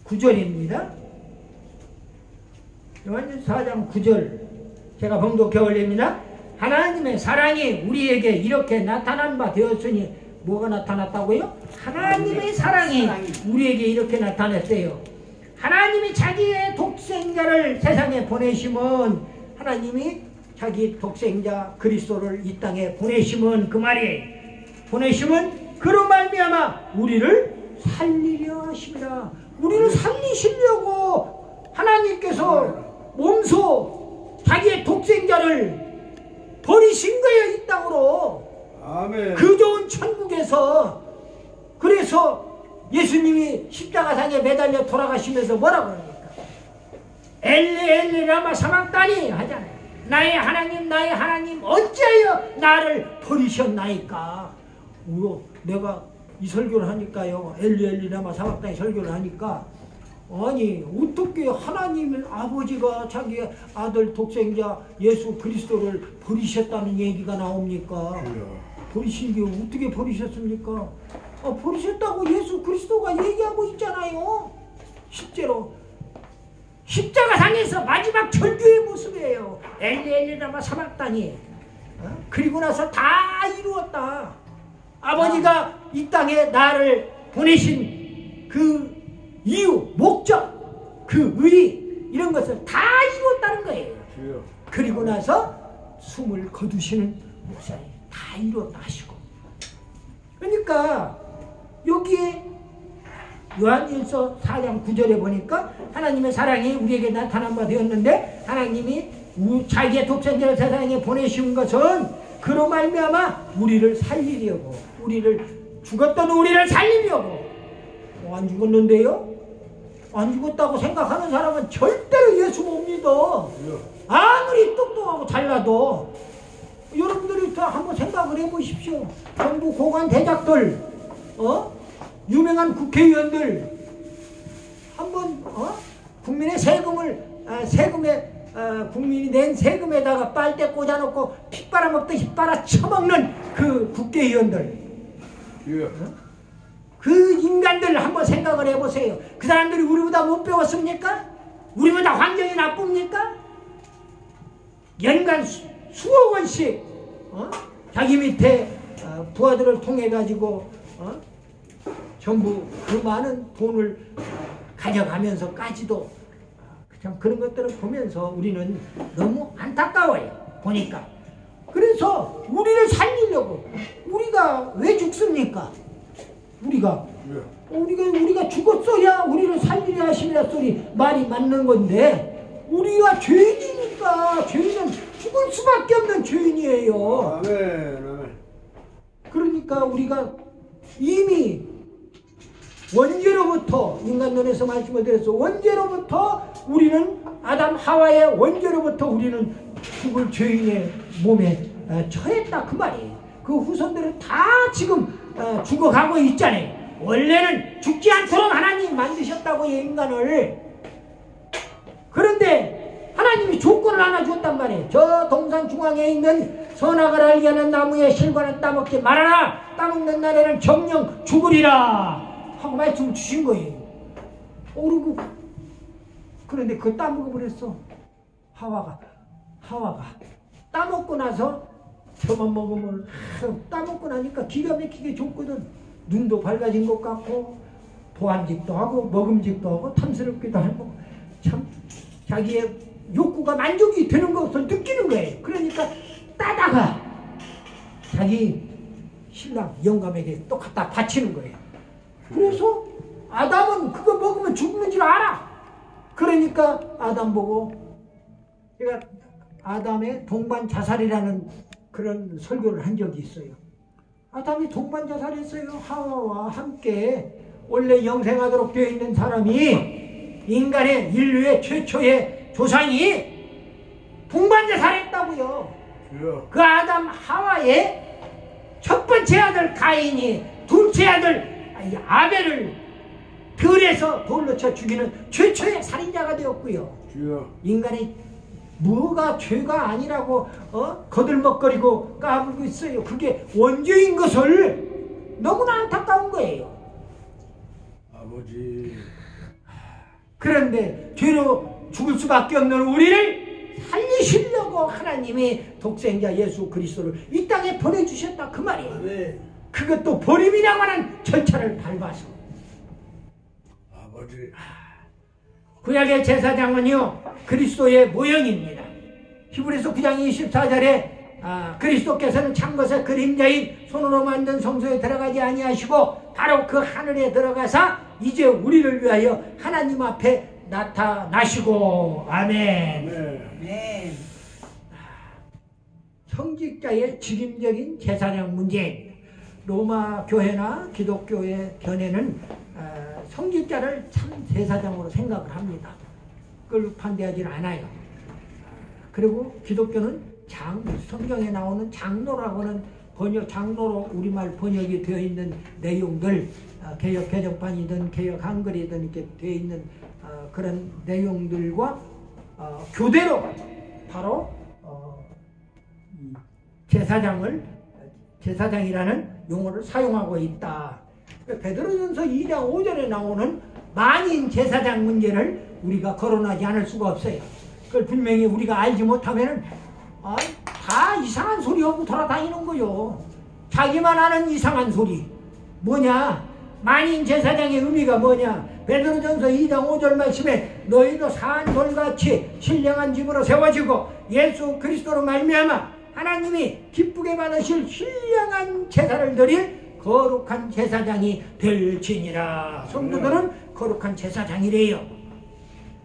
9절입니다. 요한일서 4장 9절 제가 봉독해 올립니다. 하나님의 사랑이 우리에게 이렇게 나타난 바 되었으니 뭐가 나타났다고요? 하나님의 사랑이 우리에게 이렇게 나타났대요. 하나님이 자기의 독생자를 세상에 보내심은 하나님이 자기 독생자 그리스도를 이 땅에 보내심은 그 말이에요. 보내심은 그로 말미암아 우리를 살리려 하십니다. 우리를 살리시려고 하나님께서 몸소 자기의 독생자를 버리신 거예요. 이 땅으로. 아멘. 그 좋은 천국에서. 그래서 예수님이 십자가상에 매달려 돌아가시면서 뭐라고 합니까? 엘리 엘리 라마 사막다니 하잖아요. 나의 하나님 어찌하여 나를 버리셨나이까. 내가 이 설교를 하니까요, 엘리 엘리 라마 사막다니 설교를 하니까, 아니 어떻게 하나님 아버지가 자기 아들 독생자 예수 그리스도를 버리셨다는 얘기가 나옵니까? 버리신 게 어떻게 버리셨습니까? 버리셨다고 예수 그리스도가 얘기하고 있잖아요. 실제로 십자가상에서 마지막 절규의 모습이에요. 엘리 엘리 라마 사막다니. 그리고 나서 다 이루었다. 아버지가 이 땅에 나를 보내신 그 이유, 목적, 그 의리 이런 것을 다 이루었다는 거예요. 그리고 나서 숨을 거두시는 목사님 다 이루었다 하시고. 그러니까 여기에 요한일서 4장 9절에 보니까 하나님의 사랑이 우리에게 나타난 바 되었는데, 하나님이 자기의 독생자를 세상에 보내신 것은 그로 말미암아 우리를 살리려고, 우리를 죽었던 우리를 살리려고. 안 죽었는데요? 안 죽었다고 생각하는 사람은 절대로 예수 못 믿어. 아무리 똑똑하고 잘나도. 여러분들이 다 한번 생각을 해보십시오. 정부 고관 대작들, 유명한 국회의원들, 한번 국민의 국민이 낸 세금에다가 빨대 꽂아놓고 피 빨아먹듯이 빨아쳐먹는 그 국회의원들, 그 인간들 한번 생각을 해보세요. 그 사람들이 우리보다 못 배웠습니까? 우리보다 환경이 나쁩니까? 연간 수억 원씩 자기 밑에 부하들을 통해 가지고 전부 그 많은 돈을 가져가면서까지도 참 그런 것들을 보면서 우리는 너무 안타까워요. 보니까. 그래서 우리를 살리려고. 우리가 왜 죽습니까? 우리가 죽었어야 우리를 살리려 하시리라 소리 말이 맞는 건데, 우리가 죄인이니까. 죄인은 죽을 수밖에 없는 죄인이에요. 아멘. 그러니까 우리가 이미 원죄로부터, 인간론에서 말씀을 드렸어, 원죄로부터 우리는 아담 하와의 원죄로부터 우리는 죽을 죄인의 몸에 처했다 그 말이에요. 그 후손들은 다 지금 죽어가고 있잖아요. 원래는 죽지 않도록 하나님이 만드셨다고 인간을. 그런데 하나님이 조건을 하나 줬단 말이에요. 저 동산 중앙에 있는 선악을 알게 하는 나무의 실과는 따먹지 말아라. 따먹는 날에는 정령 죽으리라 하고 말씀을 주신 거예요. 그리고 그런데 그거 따먹어버렸어. 하와가 따먹고 나서 저만 먹으면 따먹고 나니까 기가 막히게 좋거든. 눈도 밝아진 것 같고 보안직도 하고 먹음직도 하고 탐스럽기도 하고 참 자기의 욕구가 만족이 되는 것을 느끼는 거예요. 그러니까 따다가 자기 신랑 영감에게 또 갖다 바치는 거예요. 그래서 아담은 그거 먹으면 죽는 줄 알아. 그러니까 아담 보고, 제가 아담의 동반 자살이라는 그런 설교를 한 적이 있어요. 아담이 동반 자살했어요. 하와와 함께. 원래 영생하도록 되어 있는 사람이, 인간의 인류의 최초의 조상이 동반 자살했다고요. 그 아담 하와의 첫 번째 아들 가인이 둘째 아들 아벨을 들에서 돌로 쳐 죽이는 최초의 살인자가 되었고요. 인간이 뭐가 죄가 아니라고 거들먹거리고 까불고 있어요. 그게 원죄인 것을 너무나 안타까운 거예요. 아버지. 그런데 죄로 죽을 수밖에 없는 우리를 살리시려고 하나님이 독생자 예수 그리스도를 이 땅에 보내주셨다 그 말이에요. 네. 그것도 버림이라고 하는 절차를 밟아서. 아버지. 구약의 제사장은요 그리스도의 모형입니다. 히브리서 9장 24절에 그리스도께서는 참 것의 그림자인 손으로 만든 성소에 들어가지 아니하시고 바로 그 하늘에 들어가사 이제 우리를 위하여 하나님 앞에 나타나시고. 아멘. 네. 성직자의 직임적인 제사장 문제입니다. 로마 교회나 기독교의 견해는 성직자를 참 제사장으로 생각을 합니다. 그걸 반대하지는 않아요. 그리고 기독교는 성경에 나오는 장로라고는 장로로 우리말 번역이 되어 있는 내용들, 개역 개정판이든 개역 한글이든 이렇게 되어 있는 그런 내용들과 교대로 바로 제사장이라는 용어를 사용하고 있다. 베드로전서 2장 5절에 나오는 만인 제사장 문제를 우리가 거론하지 않을 수가 없어요. 그걸 분명히 우리가 알지 못하면은 다 이상한 소리 하고 돌아다니는 거요. 자기만 아는 이상한 소리. 뭐냐? 만인 제사장의 의미가 뭐냐? 베드로전서 2장 5절 말씀에 너희도 사한 돌같이 신령한 집으로 세워지고 예수 그리스도로 말미암아 하나님이 기쁘게 받으실 신령한 제사를 드릴 거룩한 제사장이 될지니라. 성도들은 거룩한 제사장이래요.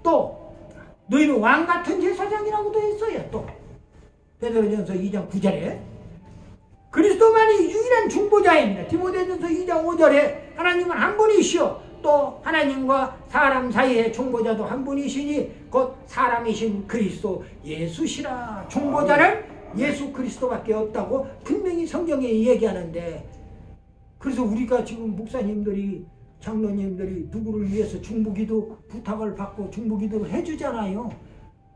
또 너희는 왕같은 제사장이라고도 했어요. 또 베드로전서 2장 9절에 그리스도만이 유일한 중보자입니다. 디모데전서 2장 5절에 하나님은 한 분이시오 또 하나님과 사람 사이의 중보자도 한 분이시니 곧 사람이신 그리스도 예수시라. 중보자는 예수 그리스도밖에 없다고 분명히 성경에 얘기하는데, 그래서 우리가 지금 목사님들이 장로님들이 누구를 위해서 중보기도 부탁을 받고 중보기도를 해주잖아요.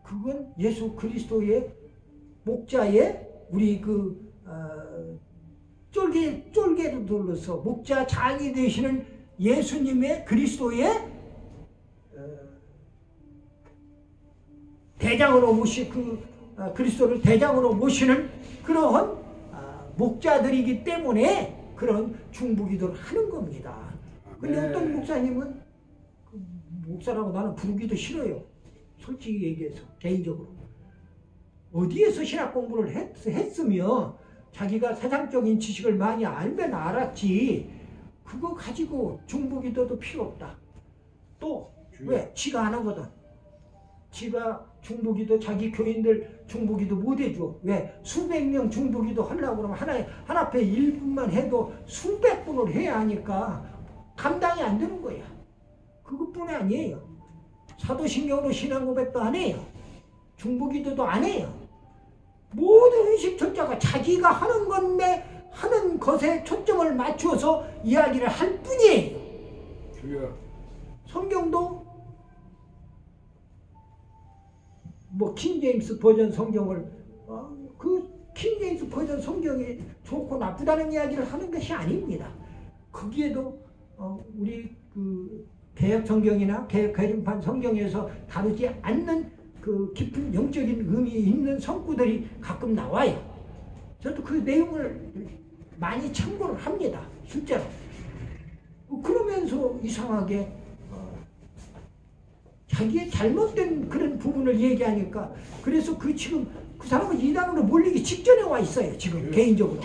그건 예수 그리스도의 목자의 우리 쫄개로 둘러서 목자 장이 되시는 예수님의 그리스도의 대장으로 그리스도를 대장으로 모시는 그러한 목자들이기 때문에 그런 중보기도를 하는 겁니다. 근데 어떤 목사님은 목사라고 나는 부르기도 싫어요. 솔직히 얘기해서 개인적으로. 어디에서 신학 공부를 했으며 자기가 세상적인 지식을 많이 알면 알았지 그거 가지고 중보기도도 필요 없다. 또 왜? 지가 안 하거든. 지가 중보기도 자기 교인들 중보기도 못 해줘. 왜? 수백 명 중보기도 하려고 그러면 하나ppe 1분만 해도 수백 분을 해야 하니까 감당이 안 되는 거야. 그것뿐이 아니에요. 사도신경으로 신앙 고백도 안 해요. 중보기도도 안 해요. 모든 의식천자가 자기가 하는 건데 하는 것에 초점을 맞추어서 이야기를 할 뿐이에요. 성경도 킹제임스 버전 성경을 그 킹제임스 버전 성경이 좋고 나쁘다는 이야기를 하는 것이 아닙니다. 거기에도 우리 개역 성경이나 개역 개정판 성경에서 다루지 않는 그 깊은 영적인 의미 있는 성구들이 가끔 나와요. 저도 그 내용을 많이 참고를 합니다. 실제로. 그러면서 이상하게 자기의 잘못된 그런 부분을 얘기하니까 그래서 지금 그 사람은 이단으로 몰리기 직전에 와 있어요. 지금 개인적으로.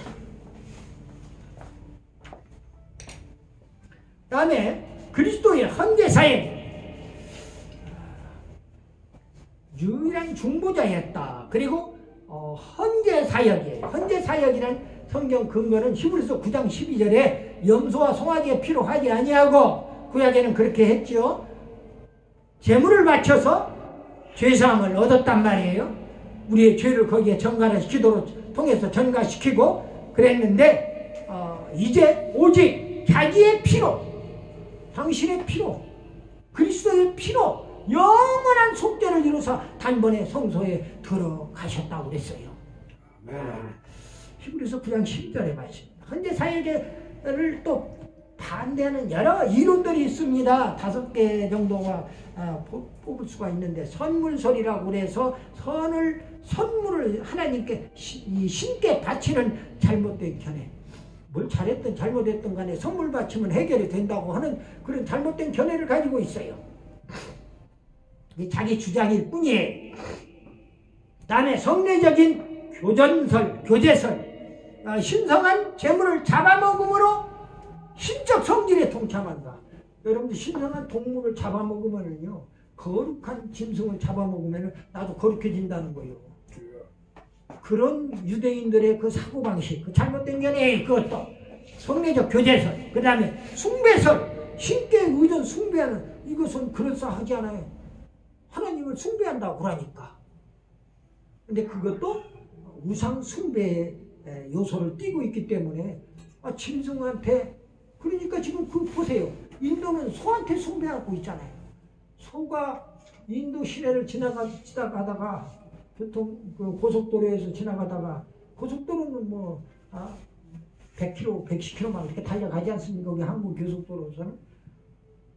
다음에 그리스도의 헌제사역 유일한 중보자였다. 그리고 헌제사역이에요. 헌제사역이란 성경 근거는 히브리서 9장 12절에 염소와 송아지의 피로 하지 아니하고 구약에는 그렇게 했죠. 제물을 바쳐서 죄사함을 얻었단 말이에요. 우리의 죄를 거기에 기도로 통해서 전가시키고 그랬는데 이제 오직 자기의 피로, 당신의 피로, 그리스도의 피로 영원한 속죄를 이루사 단번에 성소에 들어가셨다고 그랬어요. 히브리서 9장 12절에 말씀. 헌제 사역을 또 반대하는 여러 이론들이 있습니다. 5개 정도가 뽑을 수가 있는데, 선물설이라고 그래서 선물을 하나님께 신께 바치는 잘못된 견해. 뭘 잘했든 잘못했든 간에 선물 바치면 해결이 된다고 하는 그런 잘못된 견해를 가지고 있어요. 자기 주장일 뿐이에요. 다음에 성례적인 교제설, 신성한 재물을 잡아먹음으로 신적 성질에 동참한다. 여러분들 신성한 동물을 잡아먹으면은요, 거룩한 짐승을 잡아먹으면 나도 거룩해진다는 거예요. 그런 유대인들의 그 사고방식, 그 잘못된 견해, 그것도 성례적 교제설, 그 다음에 숭배설, 신께 의존 숭배하는, 이것은 그럴싸하지 않아요. 하나님을 숭배한다고 그러니까. 근데 그것도 우상 숭배의 요소를 띠고 있기 때문에 짐승한테, 그러니까 지금 그 보세요. 인도는 소한테 숭배하고 있잖아요. 소가 인도 시내를 지나가다가 고속도로에서 지나가다가, 고속도로는 100km, 110km만 이렇게 달려가지 않습니까? 우리 한국 고속도로에서는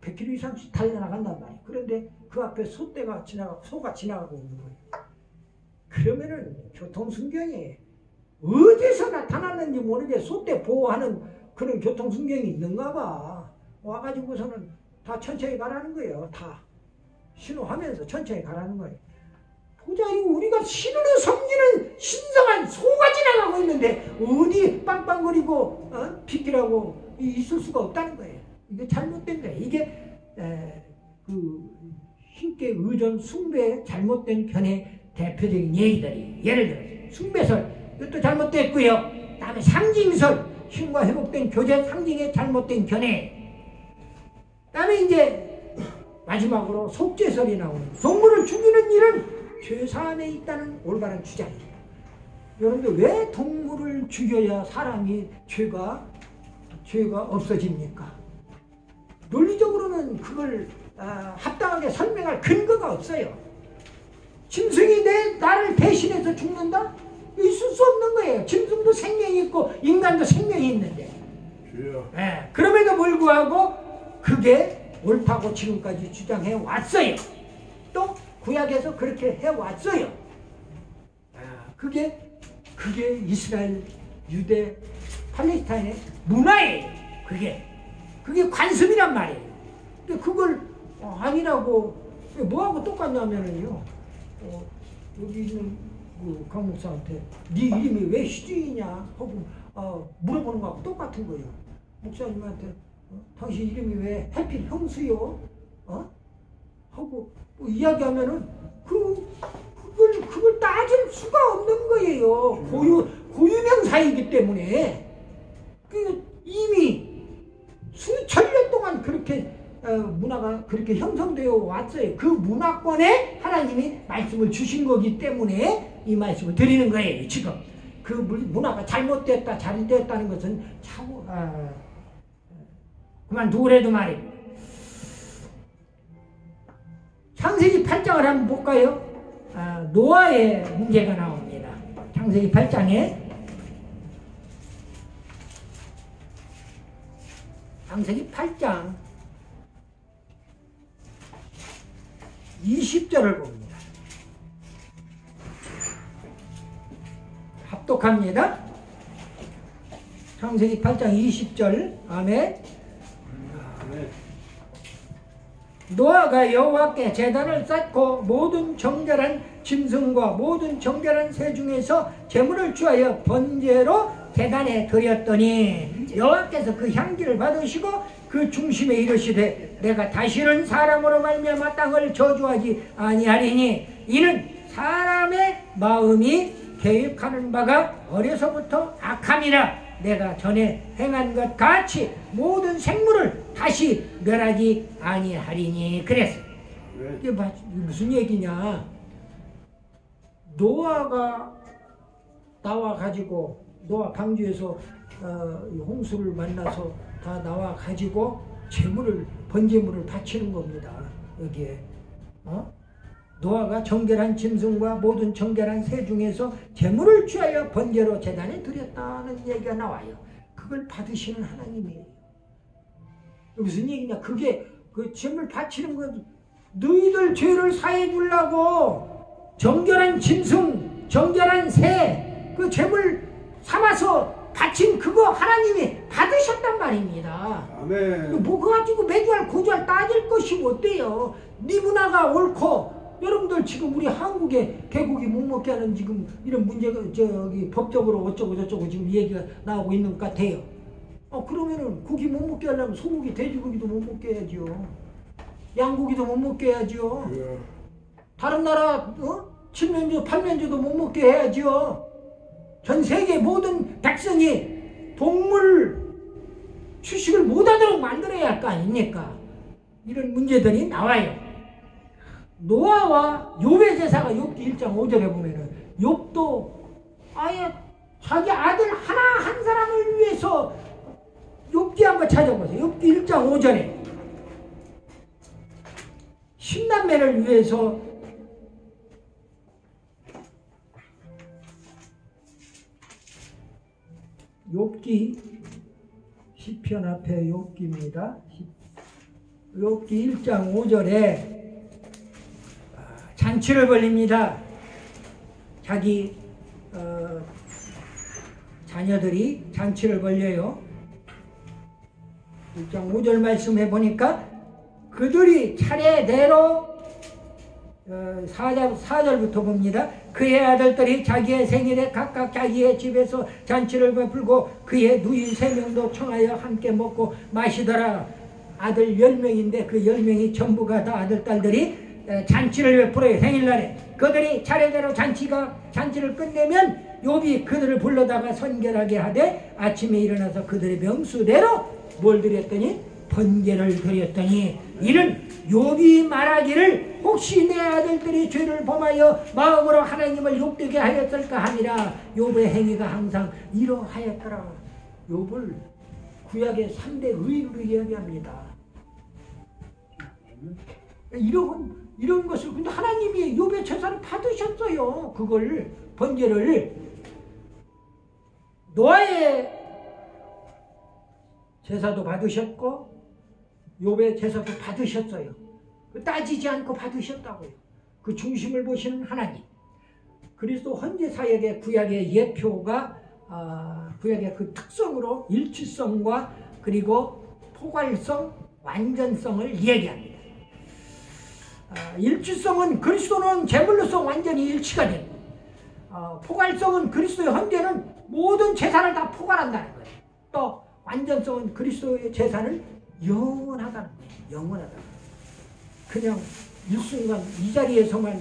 100km 이상씩 달려나간단 말이에요. 그런데 그 앞에 소가 지나가고 있는 거예요. 그러면은 교통순경에 어디서 나타났는지 모르게 소떼 보호하는 그런 교통순경이 있는가 봐. 와가지고서는 다 천천히 가라는 거예요. 다 신호하면서 천천히 가라는 거예요. 보자, 이거 우리가 신으로 섬기는 신성한 소가 지나가고 있는데 어디 빵빵거리고 비키라고 있을 수가 없다는 거예요. 이게 잘못된 거예요. 이게 그 신께 의존 숭배의 잘못된 견해 대표적인 얘기들이, 예를 들어 숭배설, 이것도 잘못됐고요. 다음에 상징설, 신과 회복된 교제 상징의 잘못된 견해. 다음에 이제 마지막으로 속죄설이 나오는, 동물을 죽이는 일은 죄사함에 있다는 올바른 주장이에요. 여러분들, 왜 동물을 죽여야 사람이 죄가 없어집니까? 논리적으로는 그걸 합당하게 설명할 근거가 없어요. 짐승이 나를 대신해서 죽는다? 있을 수 없는 거예요. 짐승도 생명이 있고 인간도 생명이 있는데. 그럼에도 불구하고 그게 옳다고 지금까지 주장해 왔어요. 또 구약에서 그렇게 해왔어요. 그게 이스라엘, 유대, 팔레스타인의 문화예요. 그게 관습이란 말이에요. 근데 그걸 아니라고, 뭐하고 똑같냐면요, 여기 있는 그 강 목사한테 네 이름이 왜 희주이냐 하고 물어보는 거하고 똑같은 거예요. 목사님한테 당신 이름이 왜 해필 형수요? 하고 이야기하면은 그걸 따질 수가 없는 거예요. 고유명사이기 때문에. 이미 수천 년 동안 그렇게 문화가 그렇게 형성되어 왔어요. 그 문화권에 하나님이 말씀을 주신 거기 때문에 이 말씀을 드리는 거예요. 지금 그 문화가 잘못됐다, 잘됐다는 것은 참 그만두래도 말이에요. 창세기 8장을 한번 볼까요? 노아의 문제가 나옵니다. 창세기 8장에 창세기 8장 20절을 봅니다. 합독합니다. 창세기 8장 20절. 아멘. 노아가 여호와께 제단을 쌓고 모든 정결한 짐승과 모든 정결한 새 중에서 제물을 취하여 번제로 제단에 드렸더니 여호와께서 그 향기를 받으시고 그 중심에 이르시되 내가 다시는 사람으로 말미암아 땅을 저주하지 아니하리니 이는 사람의 마음이 계획하는 바가 어려서부터 악함이라 내가 전에 행한 것 같이 모든 생물을 다시 멸하지 아니하리니 그랬어. 이게 무슨 얘기냐? 노아가 나와가지고 노아 방주에서 홍수를 만나서 다 나와가지고 번제물을 바치는 겁니다. 여기에 노아가 정결한 짐승과 모든 정결한 새 중에서 제물을 취하여 번제로 제단에 드렸다는 얘기가 나와요. 그걸 받으시는 하나님이에요. 무슨 얘기냐? 그게 그 제물 바치는 건 너희들 죄를 사해 주려고 정결한 짐승, 정결한 새, 그 제물 삼아서 바친 그거 하나님이 받으셨단 말입니다. 아멘. 뭐 그거 가지고 매주알 고주알 따질 것이 어때요? 네 문화가 옳고 여러분들 지금 우리 한국에 개고기 못 먹게 하는 지금 이런 문제가 저기 법적으로 어쩌고 저쩌고 지금 얘기가 나오고 있는 것 같아요. 그러면은 고기 못 먹게 하려면 소고기, 돼지고기도 못 먹게 해야죠. 양고기도 못 먹게 해야죠. 다른 나라 칠면조, 팔면조도 못 먹게 해야죠. 전 세계 모든 백성이 동물 주식을 못하도록 만들어야 할 거 아닙니까? 이런 문제들이 나와요. 노아와 욥의 제사가 욥기 1장 5절에 보면은 욥도 아예 자기 아들 하나 한 사람을 위해서 욥기 한번 찾아보세요. 욥기 1장 5절에 10남매를 위해서 욥기 시편 앞에 욥기입니다. 욥기 1장 5절에 잔치를 벌립니다. 자기 자녀들이 잔치를 벌려요. 1장 5절 말씀해 보니까 그들이 차례대로 4절부터 봅니다. 그의 아들들이 자기의 생일에 각각 자기의 집에서 잔치를 베풀고 그의 누인 3명도 청하여 함께 먹고 마시더라. 아들 10명인데 그 10명이 전부가 다 아들, 딸들이 잔치를 베풀어요. 생일날에 그들이 차례대로 잔치를 끝내면 욥이 그들을 불러다가 선결하게 하되 아침에 일어나서 그들의 명수대로 뭘 드렸더니 번제를 드렸더니 이는 욥이 말하기를 혹시 내 아들들이 죄를 범하여 마음으로 하나님을 욕되게 하였을까 하니라. 욥의 행위가 항상 이러하였더라. 욥을 구약의 3대 의인으로 이야기합니다. 이런 것을 근데 하나님이 욥의 제사를 받으셨어요. 그걸 번제를 노아의 제사도 받으셨고 욥의 제사도 받으셨어요. 따지지 않고 받으셨다고요. 그 중심을 보시는 하나님. 그리스도 헌재 사역의 구약의 예표가 구약의 그 특성으로 일치성과 그리고 포괄성, 완전성을 이야기합니다. 일치성은 그리스도는 제물로서 완전히 일치가 됩니다. 포괄성은 그리스도의 헌재는 모든 제사를 다 포괄한다는 거예요. 또 완전성은 그리스도의 제사는 영원하다는 거예요. 영원하다. 그냥 일순간 이 자리에서만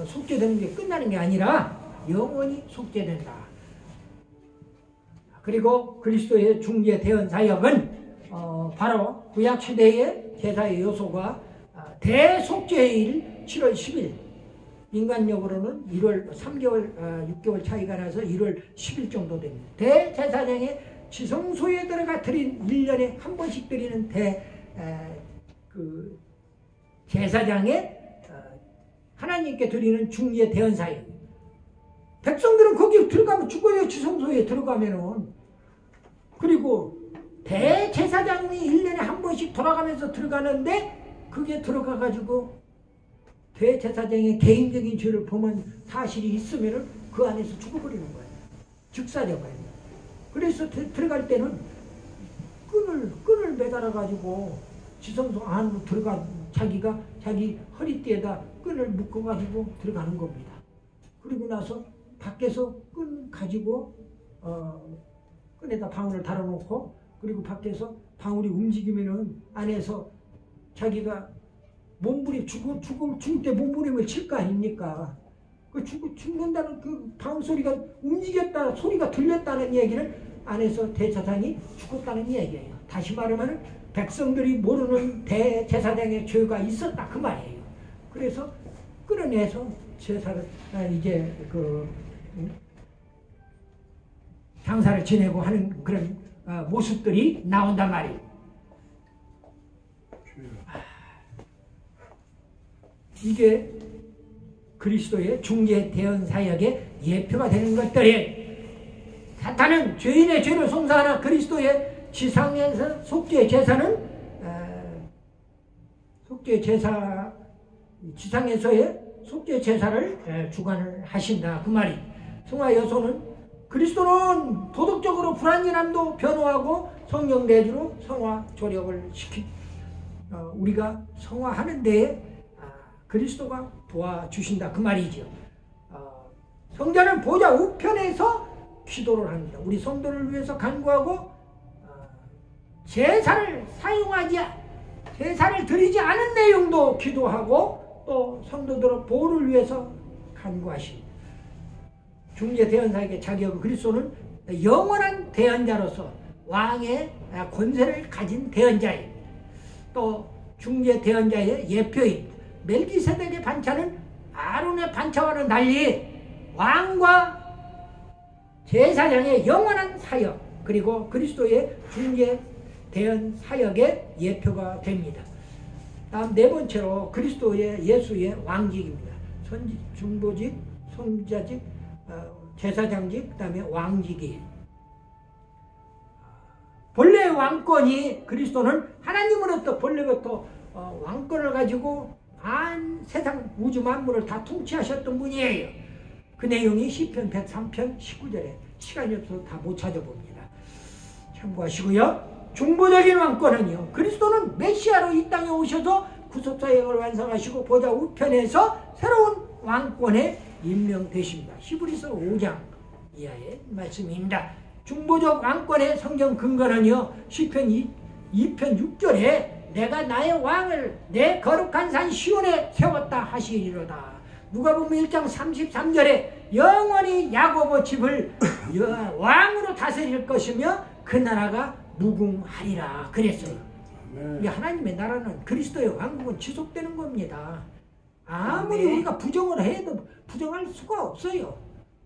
속죄되는 게 끝나는 게 아니라 영원히 속죄된다. 그리고 그리스도의 중재 대언 사역은 바로 구약 시대의 제사의 요소가 대속죄일 7월 10일 인간력으로는 1월 3개월 6개월 차이가 나서 1월 10일 정도 됩니다. 대제사장의 지성소에 들어가 드린 1년에 한 번씩 드리는 제사장의 하나님께 드리는 중재 대언 사역. 백성들은 거기 들어가면 죽어요. 지성소에 들어가면은. 그리고 대제사장이 1년에 한 번씩 돌아가면서 들어가는데 그게 들어가가지고 대제사장의 개인적인 죄를 범한 사실이 있으면은 그 안에서 죽어버리는 거예요. 즉사되어버려요. 그래서 들어갈 때는 끈을 매달아가지고 지성소 안으로 들어가 자기 허리띠에다 끈을 묶어가지고 들어가는 겁니다. 그리고 나서 밖에서 끈 가지고 끈에다 방울을 달아놓고 그리고 밖에서 방울이 움직이면은 안에서 자기가 몸부림 죽을 때 몸부림을 칠 거 아닙니까? 그 죽는다는 그 방울 소리가 움직였다 소리가 들렸다는 얘기는 안에서 대제사장이 죽었다는 얘기예요. 다시 말하면 백성들이 모르는 대제사장의 죄가 있었다 그 말이에요. 그래서 끌어내서 제사를 이제 장사를 지내고 하는 그런 모습들이 나온단 말이에요. 이게 그리스도의 중재 대언 사역의 예표가 되는 것들이에요. 사탄은 죄인의 죄를 송사하나 그리스도의 지상에서 속죄 제사는 속죄 제사, 지상에서의 속죄 제사를 주관을 하신다 그 말이. 성화 여소는 그리스도는 도덕적으로 불완전함도 변호하고 성령 내주로 성화 조력을 우리가 성화하는 데에 그리스도가 도와주신다 그 말이죠. 성자는 보좌 우편에서 기도를 합니다. 우리 성도를 위해서 간구하고 제사를 드리지 않은 내용도 기도하고 또 성도들의 보호를 위해서 간구하십니다. 중재 대언자에게 자기하고 그리스도는 영원한 대언자로서 왕의 권세를 가진 대언자입니다. 또 중재 대언자의 예표인 멜기세덱의 반차는 아론의 반차와는 달리 왕과 제사장의 영원한 사역 그리고 그리스도의 중재 대언 사역의 예표가 됩니다. 다음 네 번째로 그리스도의 예수의 왕직입니다. 선지, 중보직, 성자직, 제사장직, 그 다음에 왕직이에요. 본래 왕권이 그리스도는 하나님으로부터 본래부터 왕권을 가지고 세상 우주 만물을 다 통치하셨던 분이에요. 그 내용이 시편 103편 19절에 시간이 없어서 다 못 찾아봅니다. 참고하시고요. 중보적인 왕권은요, 그리스도는 메시아로 이 땅에 오셔서 구속사역을 완성하시고 보좌 우편에서 새로운 왕권에 임명되십니다. 히브리서 5장 이하의 말씀입니다. 중보적 왕권의 성경 근거는요, 시편 2편 6절에 내가 나의 왕을 내 거룩한 산 시온에 세웠다 하시리로다. 누가복음 1장 33절에 영원히 야고보 집을 왕으로 다스릴 것이며 그 나라가 무궁하리라 그랬어요. 이 하나님의 나라는 그리스도의 왕국은 지속되는 겁니다. 아무리 우리가 부정을 해도 부정할 수가 없어요.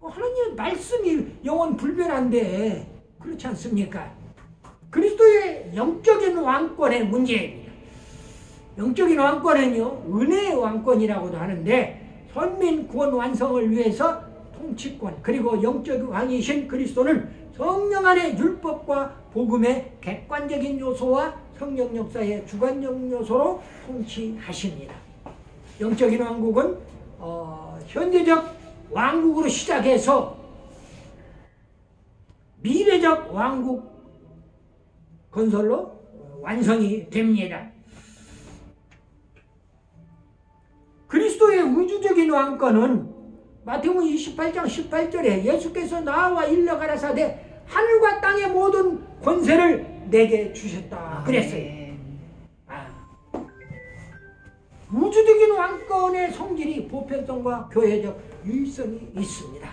하나님의 말씀이 영원 불변한데 그렇지 않습니까? 그리스도의 영적인 왕권의 문제입니다. 영적인 왕권은요, 은혜의 왕권이라고도 하는데 선민 구원 완성을 위해서 통치권 그리고 영적 왕이신 그리스도는 성령 안의 율법과 복음의 객관적인 요소와 성령 역사의 주관적 요소로 통치하십니다. 영적인 왕국은 현재적 왕국으로 시작해서 미래적 왕국 건설로 완성이 됩니다. 그리스도의 우주적인 왕권은 마태복음 28장 18절에 예수께서 나와 일러 가라사대 하늘과 땅의 모든 권세를 내게 주셨다 그랬어요. 우주적인 왕권의 성질이 보편성과 교회적 유의성이 있습니다.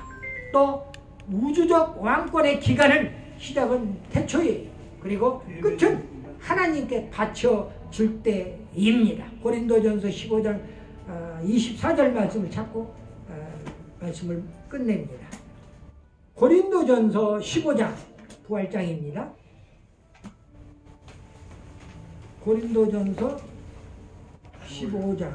또 우주적 왕권의 기간은 시작은 태초에 그리고 끝은 하나님께 바쳐줄 때입니다. 고린도전서 15장 24절 말씀을 찾고 말씀을 끝냅니다. 고린도전서 15장 부활장입니다. 고린도전서 15장